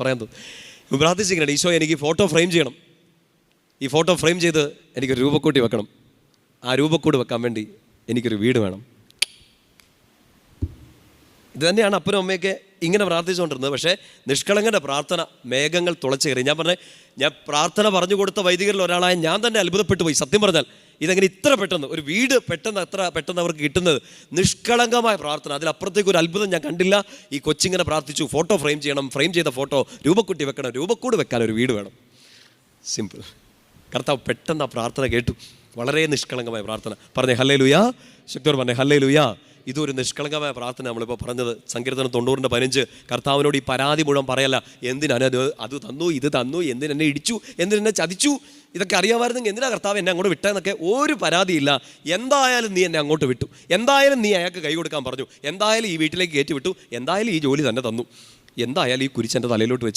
പറയാൻ തോന്നും. പ്രാർത്ഥിച്ചിങ്ങനെ, ഈശോ എനിക്ക് ഫോട്ടോ ഫ്രെയിം ചെയ്യണം, ഈ ഫോട്ടോ ഫ്രെയിം ചെയ്ത് എനിക്കൊരു രൂപക്കൂട്ടി വെക്കണം, ആ രൂപക്കൂട് വെക്കാൻ വേണ്ടി എനിക്കൊരു വീട് വേണം. ഇത് തന്നെയാണ് അപ്പനും അമ്മയൊക്കെ ഇങ്ങനെ പ്രാർത്ഥിച്ചുകൊണ്ടിരുന്നത്. പക്ഷേ നിഷ്കളങ്കൻ്റെ പ്രാർത്ഥന മേഘങ്ങൾ തുളച്ചു കയറി. ഞാൻ പ്രാർത്ഥന പറഞ്ഞു കൊടുത്ത വൈദികരിൽ ഒരാളായ ഞാൻ തന്നെ അത്ഭുതപ്പെട്ടു പോയി. സത്യം പറഞ്ഞാൽ ഇതെങ്ങനെ ഇത്ര പെട്ടെന്ന് ഒരു വീട് എത്ര പെട്ടെന്ന് അവർക്ക് കിട്ടുന്നത്? നിഷ്കളങ്കമായ പ്രാർത്ഥന, അതിലപ്പുറത്തേക്ക് ഒരു അത്ഭുതം ഞാൻ കണ്ടില്ല. ഈ കൊച്ചിങ്ങനെ പ്രാർത്ഥിച്ചു, ഫോട്ടോ ഫ്രെയിം ചെയ്യണം, ഫ്രെയിം ചെയ്ത ഫോട്ടോ രൂപക്കുട്ടി വെക്കണം, രൂപക്കൂട് വെക്കാൻ ഒരു വീട് വേണം. സിമ്പിൾ. കർത്താവ് പെട്ടെന്ന് ആ പ്രാർത്ഥന കേട്ടു. വളരെ നിഷ്കളങ്കമായ പ്രാർത്ഥന. പറഞ്ഞേ ഹല്ലേലൂയാ. ശക്തർ പറഞ്ഞേ ഹല്ലേലൂയാ. ഇതൊരു നിഷ്കളങ്കമായ പ്രാർത്ഥന നമ്മളിപ്പോൾ പറഞ്ഞത്. സങ്കീർത്തനം 90:15. കർത്താവിനോട് ഈ പരാതി മുഴുവൻ പറയല്ല. എന്തിനാണ് അത് തന്നു, ഇത് തന്നു, എന്തിനെന്നെ ഇടിച്ചു, എന്തിനെന്നെ ചതിച്ചു, ഇതൊക്കെ അറിയാമായിരുന്നെങ്കിൽ എന്തിനാ കർത്താവ് എന്നെ അങ്ങോട്ട് വിട്ടതെന്നൊക്കെ ഒരു പരാതിയില്ല. എന്തായാലും നീ എന്നെ അങ്ങോട്ട് വിട്ടു, എന്തായാലും നീ അയാൾക്ക് കൈ കൊടുക്കാൻ പറഞ്ഞു, എന്തായാലും ഈ വീട്ടിലേക്ക് കയറ്റി വിട്ടു, എന്തായാലും ഈ ജോലി തന്നെ തന്നു, എന്തായാലും ഈ കുരിശ് എൻ്റെ തലയിലോട്ട് വെച്ചു.